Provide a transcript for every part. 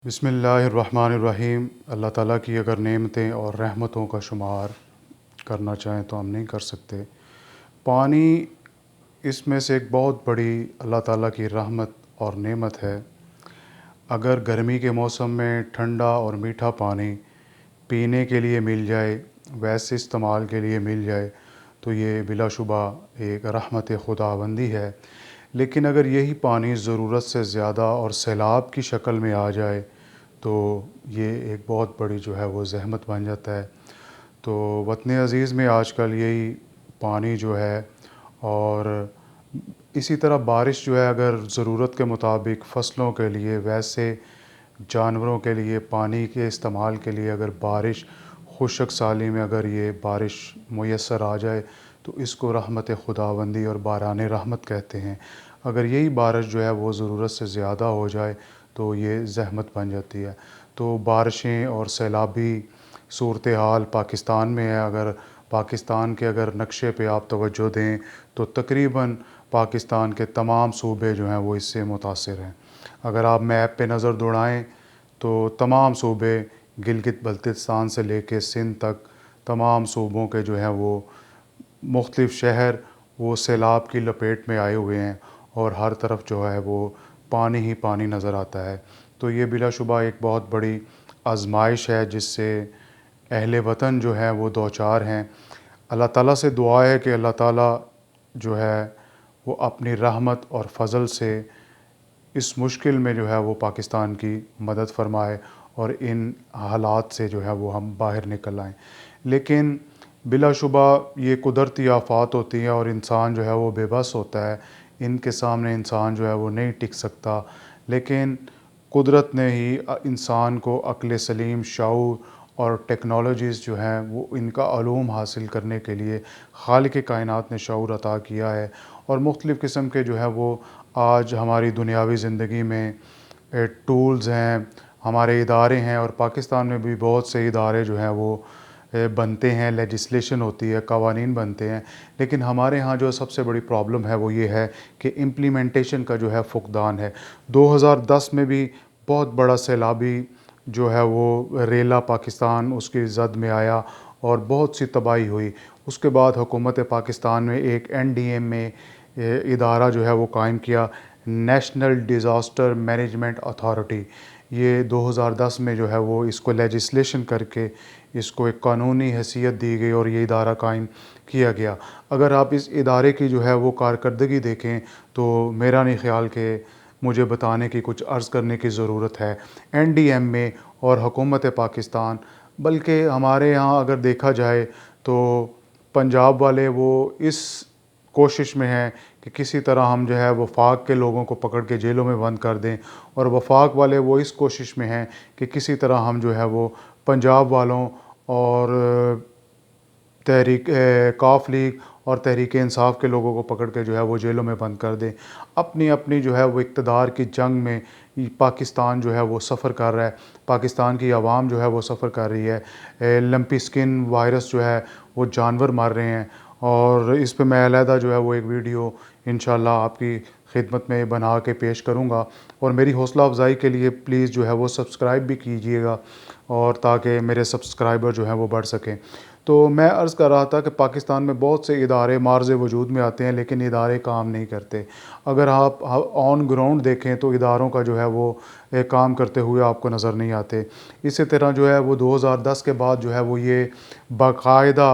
बिस्मिल्लाहिर्रहमानिर्रहीम। अल्लाह ताला की अगर नेमतें और रहमतों का शुमार करना चाहें तो हम नहीं कर सकते। पानी इसमें से एक बहुत बड़ी अल्लाह ताला की रहमत और नेमत है। अगर गर्मी के मौसम में ठंडा और मीठा पानी पीने के लिए मिल जाए, वैसे इस्तेमाल के लिए मिल जाए, तो ये बिलाशुबा एक रहमत खुदाबंदी है। लेकिन अगर यही पानी ज़रूरत से ज़्यादा और सैलाब की शक्ल में आ जाए तो ये एक बहुत बड़ी जो है वो ज़हमत बन जाता है। तो वतन अज़ीज़ में आजकल यही पानी जो है, और इसी तरह बारिश जो है अगर ज़रूरत के मुताबिक फ़सलों के लिए, वैसे जानवरों के लिए, पानी के इस्तेमाल के लिए अगर बारिश खुशक साली में अगर ये बारिश मुयस्सर आ जाए तो इसको रहमत खुदाबंदी और बारान रहमत कहते हैं। अगर यही बारिश जो है वो ज़रूरत से ज़्यादा हो जाए तो ये ज़हमत बन जाती है। तो बारिशें और सैलाबी सूरत हाल पाकिस्तान में है। अगर पाकिस्तान के अगर नक्शे पे आप तवज्जो दें तो तकरीबन पाकिस्तान के तमाम सूबे जो हैं वो इससे मुतासिर हैं। अगर आप मैप पे नज़र दौड़ाएँ तो तमाम सूबे गिलगित बल्तिस्तान से लेके सिंध तक तमाम सूबों के जो हैं वो मुख्तलिफ़ शहर वो सैलाब की लपेट में आए हुए हैं, और हर तरफ जो है वो पानी ही पानी नज़र आता है। तो ये बिलाशुबा एक बहुत बड़ी आज़माइश है जिससे अहले वतन जो है वो दो चार हैं। अल्लाह ताला से दुआ है कि अल्लाह ताला जो है वो अपनी रहमत और फ़ज़ल से इस मुश्किल में जो है वो पाकिस्तान की मदद फ़रमाए और इन हालात से जो है वो हम बाहर निकल आएँ। लेकिन बिलाशुबा ये कुदरती आफ़ात होती हैं और इंसान जो है वो बेबस होता है। इनके सामने इंसान जो है वो नहीं टिक सकता। लेकिन कुदरत ने ही इंसान को अक्ल सलीम, शऊर और टेक्नोलॉजीज़ जो हैं वो इनका अलूम हासिल करने के लिए खालिक कायनात ने शऊर अता किया है। और मुख्तलिफ़ किस्म के जो है वो आज हमारी दुनियावी ज़िंदगी में टूल्स हैं, हमारे इदारे हैं, और पाकिस्तान में भी बहुत से इदारे जो हैं वो बनते हैं, लेजिस्लेशन होती है, कवानीन बनते हैं। लेकिन हमारे यहाँ जो सबसे बड़ी प्रॉब्लम है वो ये है कि इम्प्लीमेंटेशन का जो है फुकदान है। 2010 में भी बहुत बड़ा सैलाबी जो है वो रेला पाकिस्तान उसकी ज़द में आया और बहुत सी तबाही हुई। उसके बाद हुकूमत पाकिस्तान में एक NDM में इदारा जो है वो कायम किया, नेशनल डिज़ास्टर मैनेजमेंट अथॉरिटी। ये 2010 में जो है वो इसको लेजिस्लेशन करके इसको एक कानूनी हैसियत दी गई और ये इदारा कायम किया गया। अगर आप इस इदारे की जो है वो कारकर्दगी देखें तो मेरा नहीं ख़्याल कि मुझे बताने की, कुछ अर्ज़ करने की ज़रूरत है। NDM में और हुकूमत पाकिस्तान, बल्कि हमारे यहाँ अगर देखा जाए तो पंजाब वाले वो इस कोशिश में हैं कि किसी तरह हम जो है वफाक के लोगों को पकड़ के जेलों में बंद कर दें, और वफाक वाले वो इस कोशिश में हैं कि किसी तरह हम जो है वो पंजाब वालों और तहरीक काफ लीग और तहरीक इंसाफ के लोगों को पकड़ के जो है वो जेलों में बंद कर दें। अपनी अपनी जो है वो इक़्तिदार की जंग में पाकिस्तान जो है वो सफ़र कर रहा है, पाकिस्तान की आवाम जो है वो सफ़र कर रही है। लंपी स्किन वायरस जो है वो जानवर मार रहे हैं, और इस पे मैं अलहदा जो है वो एक वीडियो इंशाअल्लाह आपकी खिदमत में बना के पेश करूँगा। और मेरी हौसला अफजाई के लिए प्लीज़ जो है वो सब्सक्राइब भी कीजिएगा, और ताकि मेरे सब्सक्राइबर जो हैं वो बढ़ सकें। तो मैं अर्ज़ कर रहा था कि पाकिस्तान में बहुत से इदारे मार्ज़ वजूद में आते हैं लेकिन इदारे काम नहीं करते। अगर आप ऑन ग्राउंड देखें तो इदारों का जो है वो काम करते हुए आपको नज़र नहीं आते। इसी तरह जो है वो 2010 के बाद जो है वो ये बाकायदा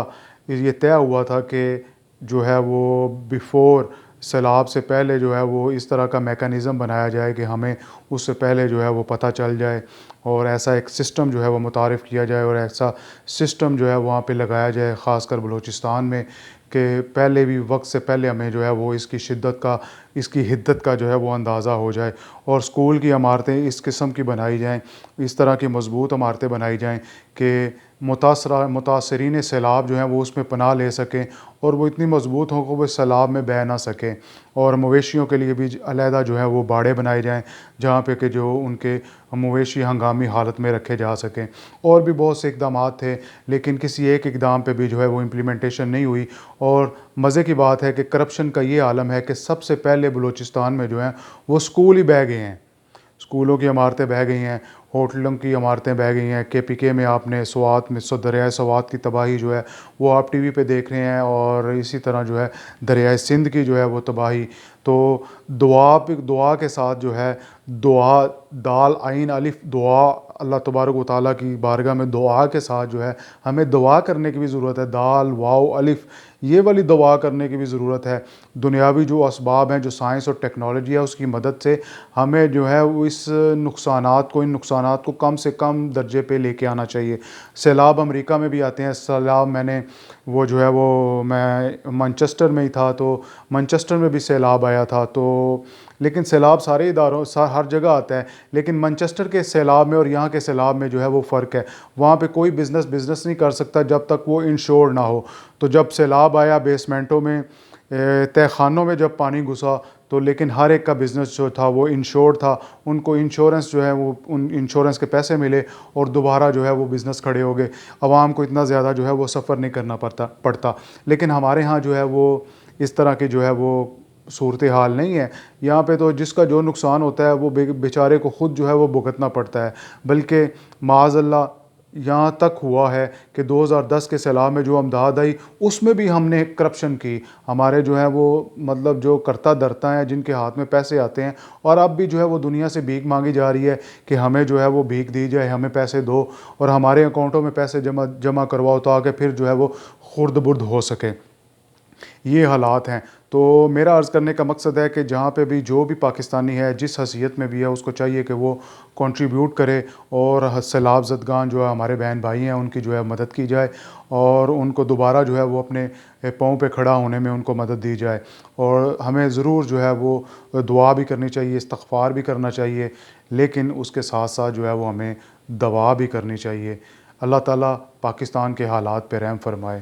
ये तय हुआ था कि जो है वो बिफ़ोर सैलाब से पहले जो है वो इस तरह का मेकैनिज़म बनाया जाए कि हमें उससे पहले जो है वो पता चल जाए, और ऐसा एक सिस्टम जो है वो मुतारिफ़ किया जाए, और ऐसा सिस्टम जो है वहाँ पे लगाया जाए ख़ासकर बलूचिस्तान में, कि पहले भी वक्त से पहले हमें जो है वो इसकी शिद्दत का, इसकी हिद्दत का जो है वो अंदाज़ा हो जाए। और स्कूल की इमारतें इस किस्म की बनाई जाएँ, इस तरह की मज़बूत इमारतें बनाई जाएँ कि मुतासरीन सैलाब जो हैं वो उसमें पनाह ले सकें, और वो इतनी मज़बूत हों कि वो सैलाब में बह ना सकें। और मवेशियों के लिए भी अलहदा जो है वो बाड़े बनाए जाएँ जहाँ पे कि जो उनके मवेशी हंगामी हालत में रखे जा सकें। और भी बहुत से इक़दामात थे लेकिन किसी एक इक़दाम पे भी जो है वो इम्प्लीमेंटेशन नहीं हुई। और मज़े की बात है कि करप्शन का ये आलम है कि सबसे पहले बलूचिस्तान में जो है वो स्कूल ही बह गए हैं। اسکولوں کی عمارتیں بہہ گئی ہیں، ہوٹلوں کی عمارتیں بہہ گئی ہیں۔ KPK میں آپ نے سوات میں دریائے سوات کی تباہی جو ہے وہ آپ ٹی وی پہ دیکھ رہے ہیں، اور اسی طرح جو ہے دریائے سندھ کی جو ہے وہ تباہی۔ تو دعا کے ساتھ جو ہے دعا، دال عین الف دعا، اللہ تبارک و تعالیٰ کی بارگاہ میں دعا کے ساتھ جو ہے ہمیں دعا کرنے کی بھی ضرورت ہے۔ دال واو الف یہ والی دعا کرنے کی بھی ضرورت ہے۔ دنیاوی جو اسباب ہیں، جو سائنس اور ٹیکنالوجی ہے، اس کی مدد سے ہمیں جو ہے وہ ان نقصانات کو کم سے کم درجے پہ لے کے آنا چاہیے۔ سیلاب امریکہ میں بھی آتے ہیں سیلاب، میں مانچسٹر میں ہی تھا، تو مانچسٹر میں بھی سیلاب آیا تھا، لیکن سیلاب سارے اداروں ہر جگہ آتا ہے، لیکن مانچسٹر کے سیلاب میں اور یہاں کے سیلاب میں جو ہے وہ فرق ہے۔ وہاں پہ کوئی بزنس نہیں کر سکتا جب تک وہ انشور نہ ہو۔ تو جب سیلاب آیا بیسمنٹوں میں، تہہ خانوں میں جب پانی گھسا، تو لیکن ہر ایک کا بزنس جو تھا وہ انشورڈ تھا، ان کو انشورنس جو ہے وہ ان انشورنس کے پیسے ملے اور دوبارہ جو ہے وہ بزنس کھڑے ہو گئے۔ عوام کو اتنا زیادہ جو ہے وہ سفر نہیں کرنا پڑتا۔ لیکن ہمارے ہاں جو ہے وہ اس طرح کی جو ہے وہ صورتحال نہیں ہے۔ یہاں پہ تو جس کا جو نقصان ہوتا ہے وہ بیچارے کو خود جو ہے وہ بھگتنا پڑتا ہے۔ بلکہ معاذ اللہ یہاں تک ہوا ہے کہ 2010 کے سیلاب میں جو امداد آئی اس میں بھی ہم نے کرپشن کی۔ ہمارے جو ہے وہ جو کرتا دھرتا ہیں، جن کے ہاتھ میں پیسے آتے ہیں، اور اب بھی جو ہے وہ دنیا سے بھیک مانگی جا رہی ہے کہ ہمیں جو ہے وہ بھیک دی جائے، ہمیں پیسے دو اور ہمارے اکاؤنٹوں میں پیسے جمع کرواؤ تاکہ پھر جو ہے وہ خرد برد ہو سکے۔ یہ حالات ہیں۔ تو میرا عرض کرنے کا مقصد ہے کہ جہاں پہ بھی جو بھی پاکستانی ہے، جس حیثیت میں بھی ہے، اس کو چاہیے کہ وہ کنٹریبیوٹ کرے، اور سیلاب زدگان جو ہے ہمارے بہن بھائی ہیں ان کی جو ہے مدد کی جائے، اور ان کو دوبارہ جو ہے وہ اپنے پاؤں پہ کھڑا ہونے میں ان کو مدد دی جائے۔ اور ہمیں ضرور جو ہے وہ دعا بھی کرنی چاہیے، استغفار بھی کرنا چاہیے، لیکن اس کے ساتھ ساتھ جو ہے وہ ہمیں دعا بھی کرنی چاہیے۔ اللہ تعالیٰ پاکستان کے حالات پہ رحم فرمائے۔